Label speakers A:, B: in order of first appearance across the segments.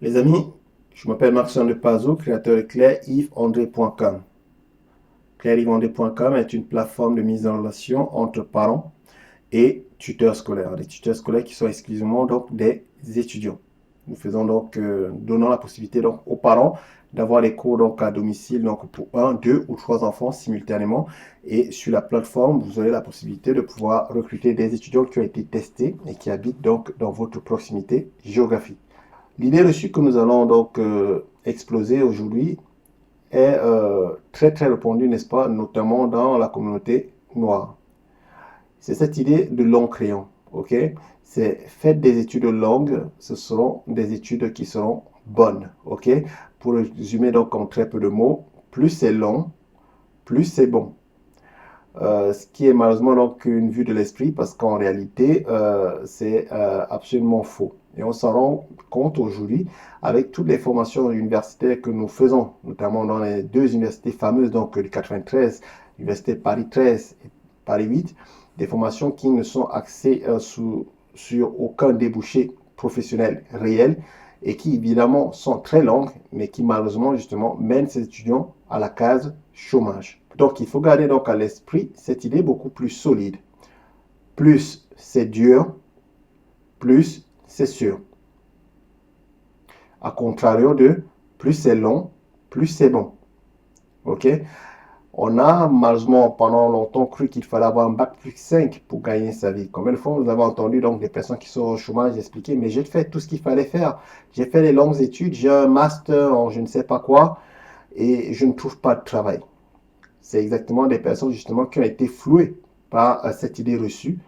A: Les amis, je m'appelle Marc-André Pazou, créateur de claireyvesandré.com. claireyvesandré.com est une plateforme de mise en relation entre parents et tuteurs scolaires. Des tuteurs scolaires qui sont exclusivement donc des étudiants. Nous faisons donc, donnons la possibilité donc aux parents d'avoir les cours donc à domicile donc pour 1, 2 ou 3 enfants simultanément. Et sur la plateforme, vous aurez la possibilité de pouvoir recruter des étudiants qui ont été testés et qui habitent donc dans votre proximité géographique. L'idée reçue que nous allons donc exploser aujourd'hui est très très répandue, n'est-ce pas, notamment dans la communauté noire. C'est cette idée de long crayon, ok? C'est faites des études longues, ce seront des études qui seront bonnes, ok? Pour résumer donc en très peu de mots, plus c'est long, plus c'est bon. Ce qui est malheureusement donc une vue de l'esprit parce qu'en réalité, c'est absolument faux. Et on s'en rend compte aujourd'hui avec toutes les formations universitaires que nous faisons, notamment dans les deux universités fameuses, donc du 93, l'université Paris 13 et Paris 8, des formations qui ne sont axées sur aucun débouché professionnel réel et qui évidemment sont très longues, mais qui malheureusement justement mènent ces étudiants à la case chômage. Donc il faut garder donc à l'esprit cette idée beaucoup plus solide. Plus c'est dur, plus c'est sûr. A contrario de plus c'est long, plus c'est bon. Ok? On a malheureusement pendant longtemps cru qu'il fallait avoir un bac plus 5 pour gagner sa vie. Combien de fois vous avez entendu donc des personnes qui sont au chômage expliquer, mais j'ai fait tout ce qu'il fallait faire. J'ai fait les longues études, j'ai un master en je ne sais pas quoi et je ne trouve pas de travail. C'est exactement des personnes justement qui ont été flouées par cette idée reçue.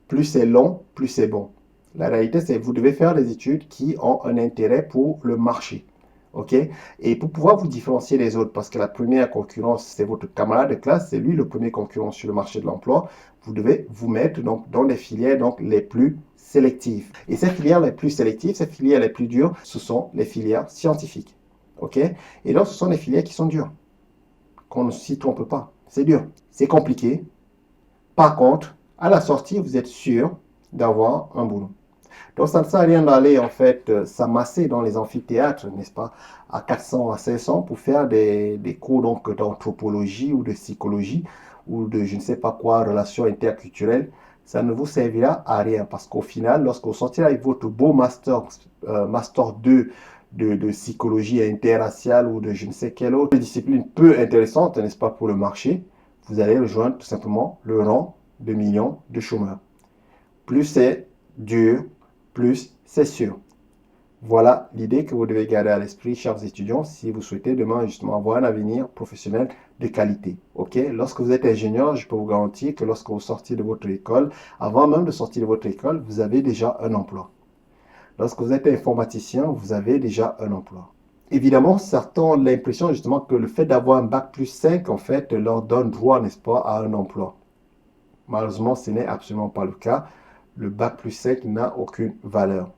A: Plus c'est long, plus c'est bon. La réalité, c'est que vous devez faire des études qui ont un intérêt pour le marché. OK? Et pour pouvoir vous différencier des autres, parce que la première concurrence, c'est votre camarade de classe, c'est lui le premier concurrent sur le marché de l'emploi, vous devez vous mettre donc, dans les filières donc, les plus sélectives. Et ces filières les plus sélectives, ces filières les plus dures, ce sont les filières scientifiques. OK? Et donc, ce sont les filières qui sont dures. Qu'on ne s'y trompe pas. C'est dur. C'est compliqué. Par contre, à la sortie, vous êtes sûr d'avoir un boulot. Donc, ça ne sert à rien d'aller, en fait, s'amasser dans les amphithéâtres, n'est-ce pas, à 400, à 500 pour faire des cours donc d'anthropologie ou de psychologie ou de je ne sais pas quoi, relations interculturelles. Ça ne vous servira à rien parce qu'au final, lorsque vous sortirez avec votre beau master 2 de psychologie interraciale ou de je ne sais quelle autre discipline peu intéressante, n'est-ce pas, pour le marché, vous allez rejoindre tout simplement le rang de millions de chômeurs. Plus c'est dur, plus c'est sûr. Voilà l'idée que vous devez garder à l'esprit, chers étudiants, si vous souhaitez demain justement avoir un avenir professionnel de qualité. Ok? Lorsque vous êtes ingénieur, je peux vous garantir que lorsque vous sortez de votre école, avant même de sortir de votre école, vous avez déjà un emploi. Lorsque vous êtes informaticien, vous avez déjà un emploi. Évidemment, certains ont l'impression justement que le fait d'avoir un bac plus 5, en fait, leur donne droit, n'est-ce pas, à un emploi. Malheureusement, ce n'est absolument pas le cas. Le bac plus 5 n'a aucune valeur.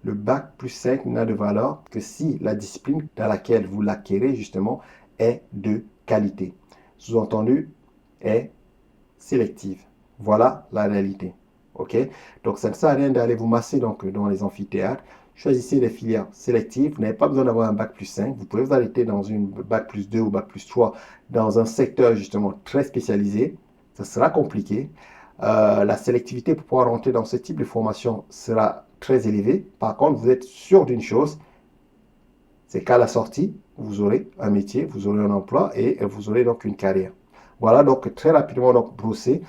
A: Le bac plus 5 n'a de valeur que si la discipline dans laquelle vous l'acquérez justement est de qualité. Sous-entendu, est sélective. Voilà la réalité. Ok? Donc ça ne sert à rien d'aller vous masser donc, dans les amphithéâtres. Choisissez des filières sélectives. Vous n'avez pas besoin d'avoir un bac plus 5. Vous pouvez vous arrêter dans une bac plus 2 ou bac plus 3 dans un secteur justement très spécialisé. Ça sera compliqué. La sélectivité pour pouvoir rentrer dans ce type de formation sera très élevée. Par contre, vous êtes sûr d'une chose, c'est qu'à la sortie, vous aurez un métier, vous aurez un emploi et vous aurez donc une carrière. Voilà donc très rapidement donc brosser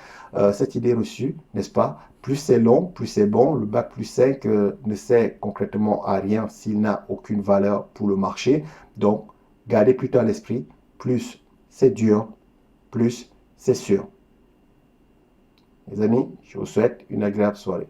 A: cette idée reçue, n'est-ce pas? Plus c'est long, plus c'est bon. Le bac plus 5 ne sert concrètement à rien s'il n'a aucune valeur pour le marché. Donc, gardez plutôt à l'esprit, plus c'est dur, plus c'est sûr. Les amis, je vous souhaite une agréable soirée.